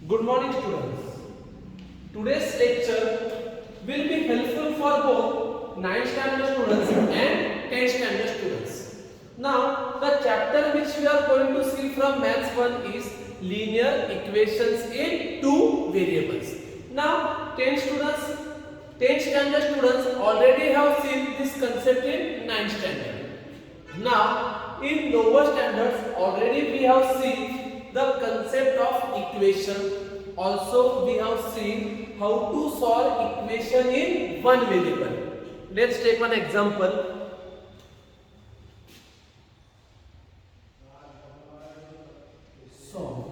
Good morning students. Today's lecture will be helpful for both 9th standard students and 10th standard students. Now the chapter which we are going to see from Maths 1 is linear equations in two variables. Now 10th standard students already have seen this concept in 9th standard. Now in lower standards already we have seen the concept of equation. Also we have seen how to solve equation in one variable. Let's take one example. Solve.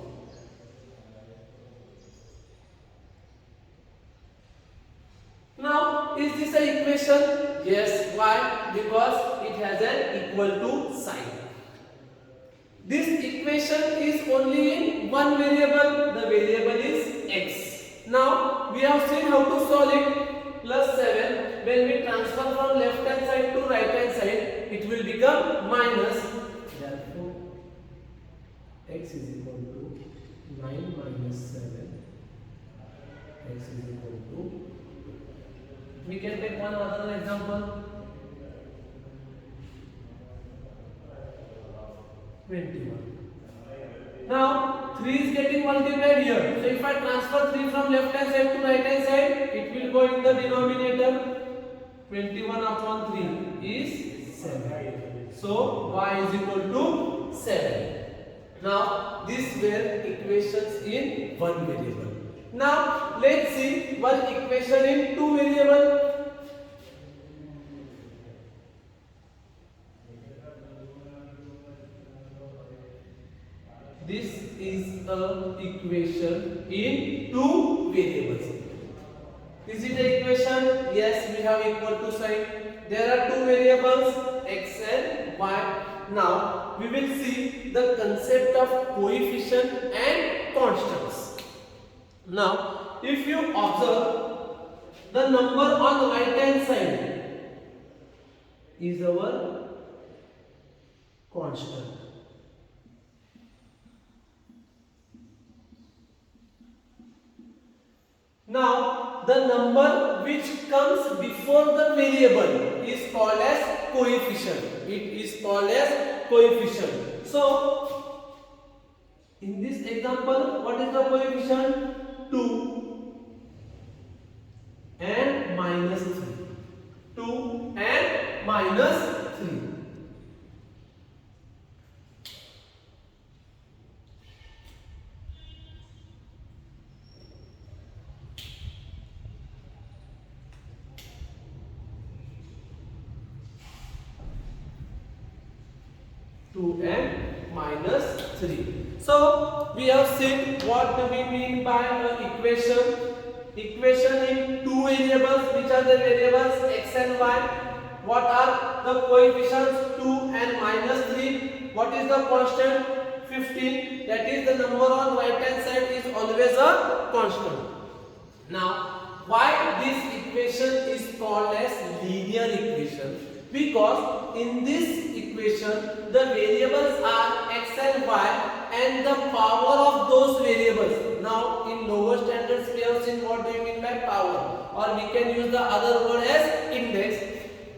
Now is this an equation? Yes. Why? Because it has an equal to sign. This equation is only in one variable. The variable is x. Now we have seen how to solve it. Plus 7. When we transfer from left hand side to right hand side, it will become minus. Therefore, x is equal to 9 minus 7. X is equal to. We can take one other example. 21. Now 3 is getting multiplied here. So if I transfer 3 from left hand side to right hand side, it will go in the denominator. 21 upon 3 is 7. So y is equal to 7. Now these were equations in one variable. Now let's see one equation in two variable. This is a equation in two variables. Is it an equation? Yes, we have equal to sign. There are two variables x and y. Now we will see the concept of coefficient and constants. Now if you observe, the number on right hand side is our constant. Now, the number which comes before the variable is called as coefficient. It is called as coefficient. So, in this example, what is the coefficient? 2 and minus 3. 2 and minus 3. 2 and minus 3. So we have seen what do we mean by an equation. Equation in two variables. Which are the variables? X and y. What are the coefficients? 2 and minus 3. What is the constant? 15. That is the number on right hand side is always a constant. Now why this equation is called as linear equation? Because in this equation the variables are x and y and the power of those variables. Now in lower standards we have seen what do you mean by power, or we can use the other word as index.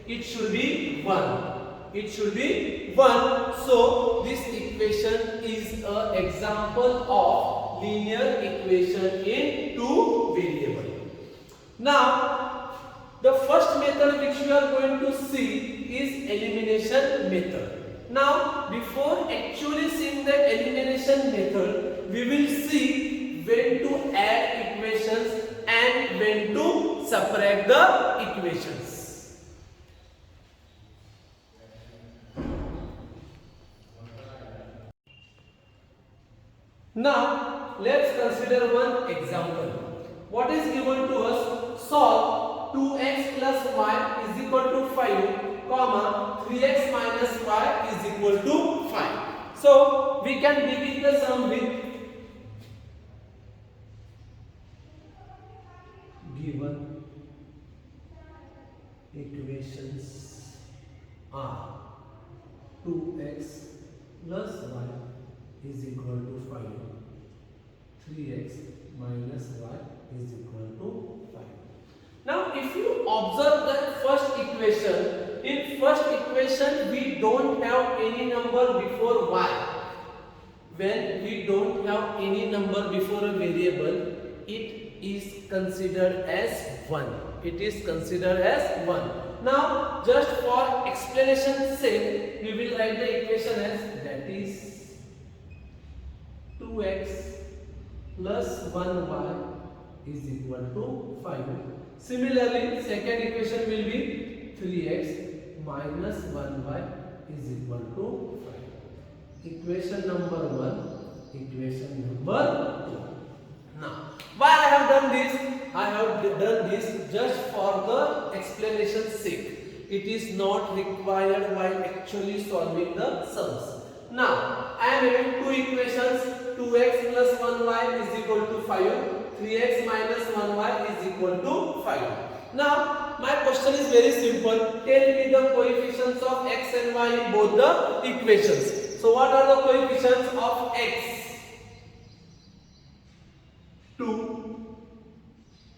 It should be 1. It should be 1. So this equation is an example of linear equation in two variables. Now the first method which we are going to see is elimination method. Now before actually seeing the elimination method, we will see when to add equations and when to subtract the equations. Now let's consider one example. What is given to us? Solve 2x plus y is equal to 5, comma 3x minus y is equal to 5. So we can begin the sum with given equations are 2x plus y is equal to 5, 3x minus y is equal to 5. Now if you observe the first equation, in first equation we don't have any number before y. When we don't have any number before a variable, it is considered as 1. It is considered as 1. Now just for explanation sake, we will write the equation as that is 2x plus 1y is equal to 5. Similarly, second equation will be 3x minus 1y is equal to 5. Equation number 1, equation number 2. Now, why I have done this? I have done this just for the explanation sake. It is not required while actually solving the sums. Now, I am having two equations, 2x plus 1y is equal to 5, 3x minus 1y is equal to 5. Now, my question is very simple. Tell me the coefficients of x and y in both the equations. So, what are the coefficients of x? 2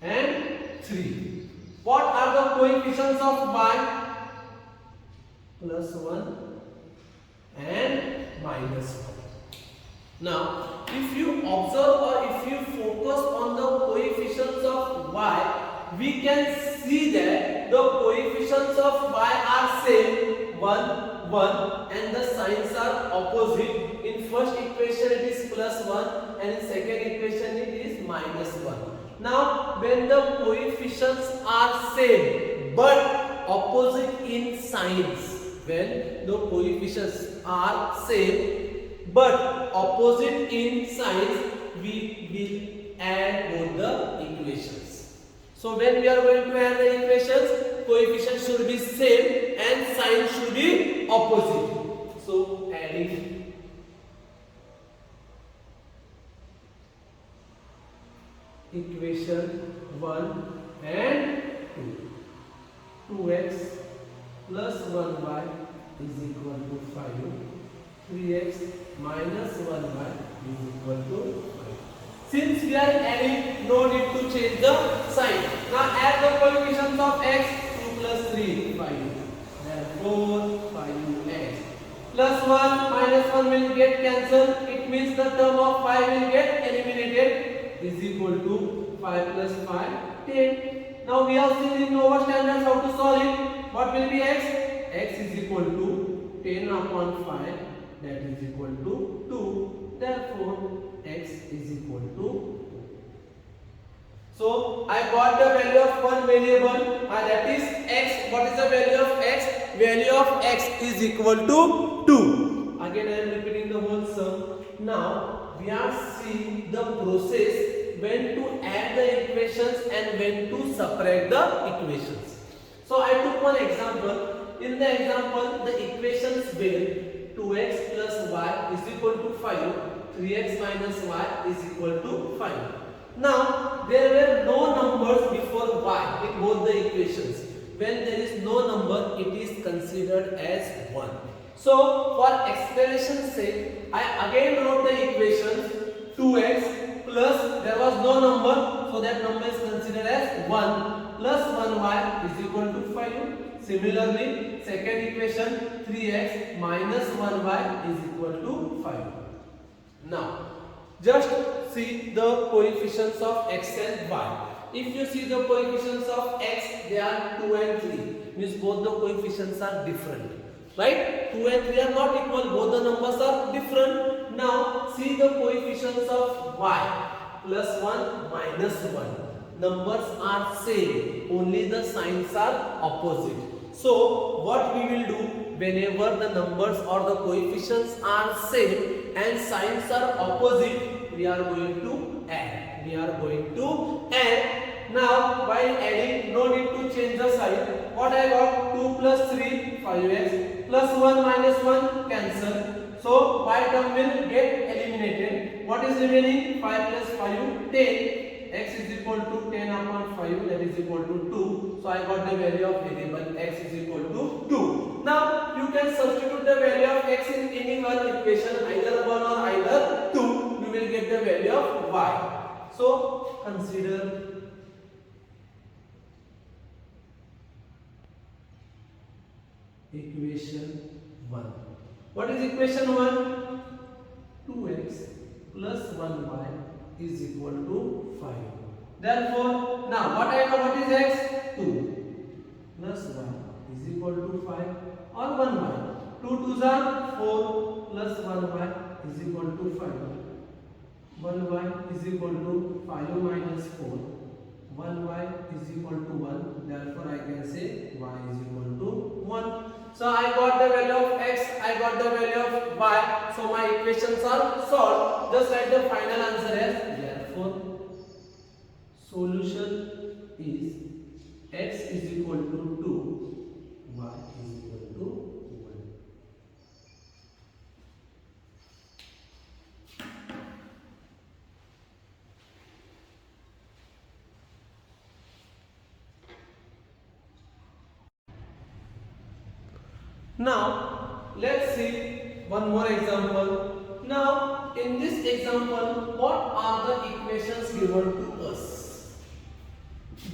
and 3. What are the coefficients of y? Plus 1 and minus 1. Now, if you observe or if you focus on the coefficients of y, we can see that the coefficients of y are same, 1, 1, and the signs are opposite. In first equation it is plus 1 and in second equation it is minus 1. Now, when the coefficients are same but opposite in signs, when the coefficients are same but opposite in signs, we will add both the equations. So when we are going to add the equations, coefficients should be same and signs should be opposite. So adding equation 1 and 2. 2x plus 1y is equal to 5. 3x minus 1y is equal to 5. Since we are adding, no need to change the sign. Now add the coefficients of x. 2 plus 3, 5. Therefore, 5x. Plus 1 minus 1 will get cancelled. It means the term of 5 will get eliminated. Is equal to 5 plus 5, 10. Now we have seen in lower standards how to solve it. What will be x? X is equal to 10 upon 5. That is equal to 2. Therefore, x is equal to 2. So, I got the value of one variable, that is x. What is the value of x? Value of x is equal to 2. Again, I am repeating the whole sum. Now, we are seeing the process when to add the equations and when to subtract the equations. So, I took one example. In the example, the equations were 2x plus y is equal to 5, 3x minus y is equal to 5. Now, there were no numbers before y in both the equations. When there is no number, it is considered as 1. So, for explanation's sake, I again wrote the equations 2x plus, there was no number, so that number is considered as 1, plus 1y is equal to 5. Similarly, second equation 3x minus 1y is equal to 5. Now, just see the coefficients of x and y. If you see the coefficients of x, they are 2 and 3. Means both the coefficients are different. Right? 2 and 3 are not equal. Both the numbers are different. Now, see the coefficients of y. Plus 1, minus 1. Numbers are same. Only the signs are opposite. So, what we will do, whenever the numbers or the coefficients are same and signs are opposite, we are going to add. We are going to add. Now, while adding, no need to change the sign. What I got? 2 plus 3, 5x, plus 1 minus 1, cancel. So, y term will get eliminated. What is remaining? 5 plus 5, 10. X is equal to 10 upon 5, that is equal to 2. So I got the value of variable x is equal to 2. Now you can substitute the value of x in any one equation, either 1 or either 2. You will get the value of y. So consider equation 1. What is equation 1? 2x plus 1y is equal to 5. Therefore, now what I know, what is x? 2 plus 1 is equal to 5 or 1y. 2 2s are 4 plus 1y is equal to 5. 1y is equal to 5 minus 4. 1y is equal to 1. Therefore, I can say y is equal to 1. So, I got the value of x, I got the value of y. So, my equations are solved. Just write the final answer as therefore, solution is x is equal to 2, y is equal to 1. Now, let's see one more example. Now, in this example, what are the equations given to us?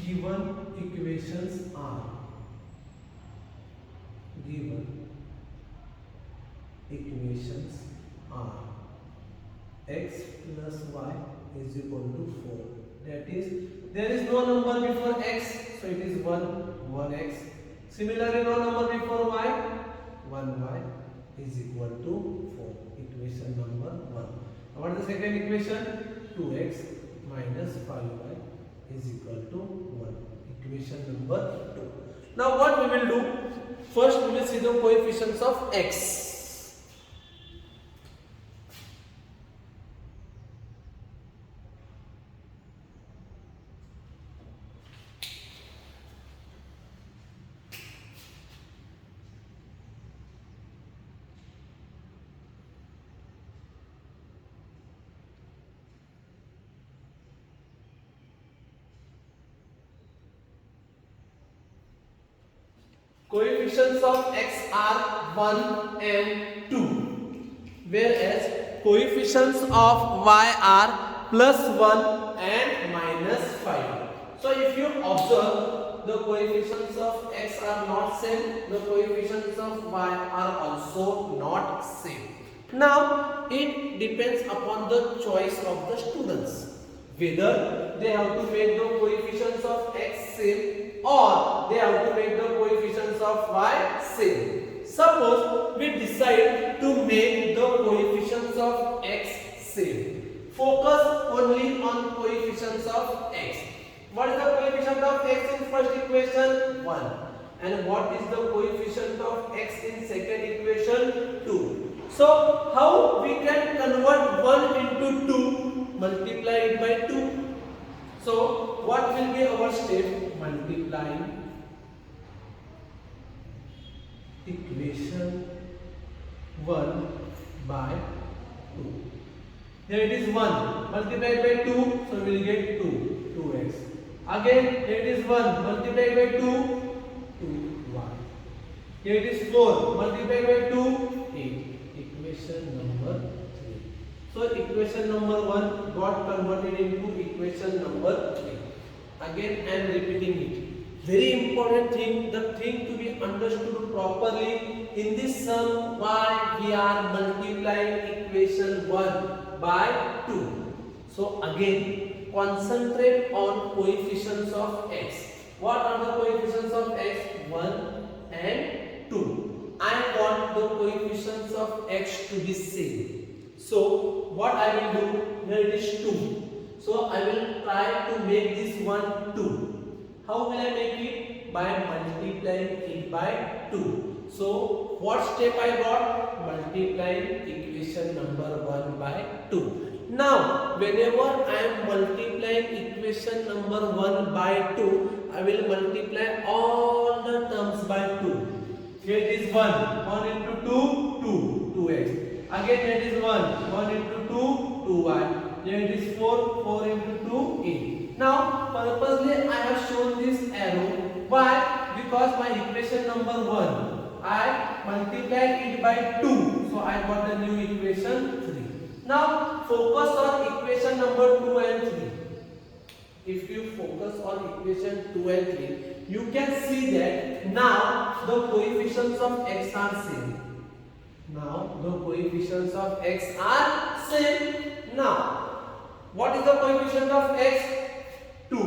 Given equations are x plus y is equal to 4. That is, there is no number before x, so it is 1x. Similarly, no number before y, 1y is equal to 4. Equation number 1. What is the second equation? 2x minus 5y is equal to 1. Equation number 2. Now what we will do? First we will see the coefficients of x. Coefficients of x are 1 and 2, whereas coefficients of y are plus 1 and minus 5. So if you observe, the coefficients of x are not same, the coefficients of y are also not same. Now it depends upon the choice of the students, whether they have to make the coefficients of x same or they have to make the coefficients of y same. Suppose we decide to make the coefficients of x same. Focus only on coefficients of x. What is the coefficient of x in first equation? 1. And what is the coefficient of x in second equation? 2. So how we can convert 1 into 2? Multiply it by 2. So what will be our step? Multiplying equation 1 by 2. Here it is 1 multiplied by 2, so we will get 2x. Again here it is 1 multiplied by 2, 2y. Here it is 4 multiplied by 2, 8. Equation number 3. So equation number 1 got converted into equation number 3. Again I am repeating it. Very important thing, the thing to be understood properly. In this sum, why we are multiplying equation 1 by 2. So again, concentrate on coefficients of x. What are the coefficients of x? 1 and 2. I want the coefficients of x to be same. So what I will do? Here it is 2. So I will try to make this one 2. How will I make it? By multiplying it by 2. So what step I got? Multiplying equation number 1 by 2. Now whenever I am multiplying equation number 1 by 2, I will multiply all the terms by 2. Here it is 1 into 2, 2x. Again here it is 1 into 2, 2y. Here it is 4 into 2, 8. Now purposely I have shown this arrow. Why? Because my equation number 1, I multiplied it by 2. So I got the new equation 3. Now focus on equation number 2 and 3. focus on equation 2 and 3, you can see that now the coefficients of x are same. Now the coefficients of x are same. Now what is the coefficient of x? 2.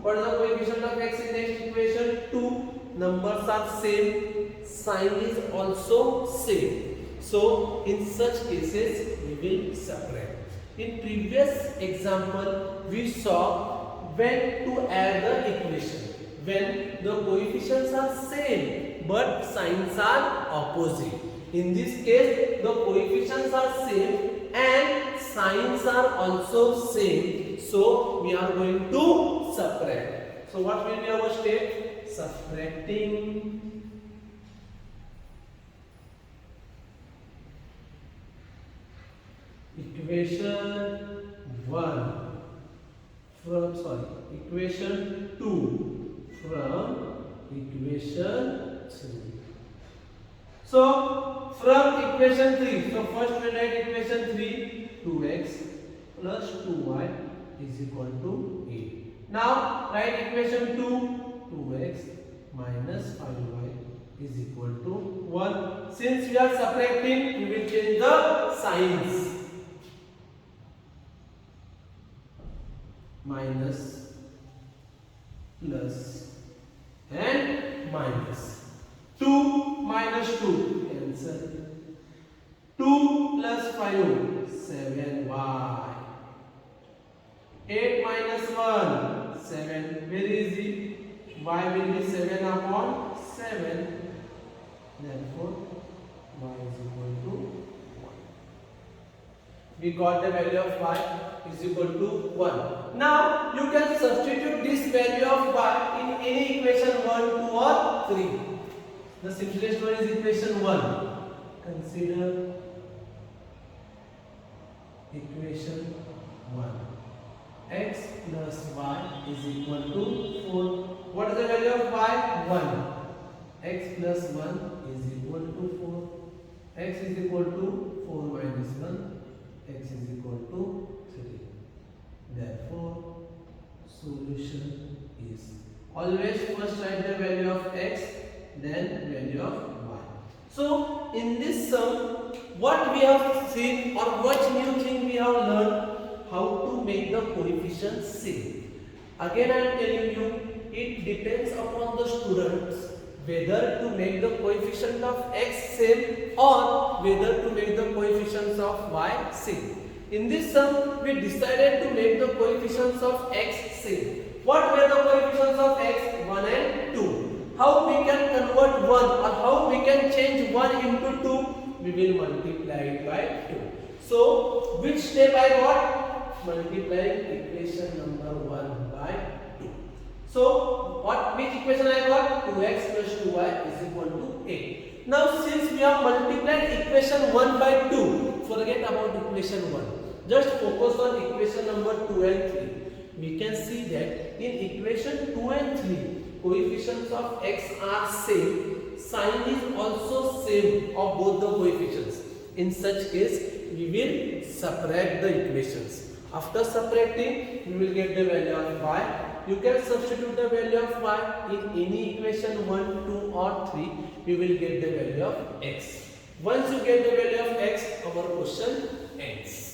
What is the coefficient of x in next equation? 2. Numbers are same, sign is also same. So in such cases we will separate. In previous example we saw when to add the equation. When the coefficients are same but signs are opposite. In this case the coefficients are same and signs are also same. So we are going to separate. So what will be our step? Subtracting equation 1 from equation 2 from equation 3. So from equation 3, so first we write equation 3, 2x plus 2y is equal to 8. Now write equation 2, 2x minus 5y is equal to 1. Since we are separating, we will change the signs. Minus, plus and minus. 2 minus 2 cancel. 2 plus 5 7y. 8 minus 1 7. Very easy. Y will be 7 upon 7. Therefore y is equal to 1. We got the value of y is equal to 1. Now you can substitute this value of y in any equation 1, 2 or 3. The simplest one is equation 1. Consider equation 1. X plus y is equal to 4. What is the value of y? 1. X plus 1 is equal to 4. X is equal to 4 minus 1. X is equal to 3. Therefore, solution is always first write the value of x, then value of y. So in this sum, what we have seen or what new thing we have learned, how to make the coefficients same. Again I am telling you, it depends upon the students whether to make the coefficient of x same or whether to make the coefficients of y same. In this sum, we decided to make the coefficients of x same. What were the coefficients of x? 1 and 2. How we can convert 1 or how we can change 1 into 2? We will multiply it by 2. So, which step I got? Multiplying equation number 1 by 2. So, which equation I got? 2x plus 2y is equal to 8. Now, since we have multiplied equation 1 by 2, forget about equation 1. Just focus on equation number 2 and 3. We can see that in equation 2 and 3, coefficients of x are same, sign is also same of both the coefficients. In such case, we will separate the equations. After separating, we will get the value of y. You can substitute the value of y in any equation 1, 2 or 3. We will get the value of x. Once you get the value of x, our question ends.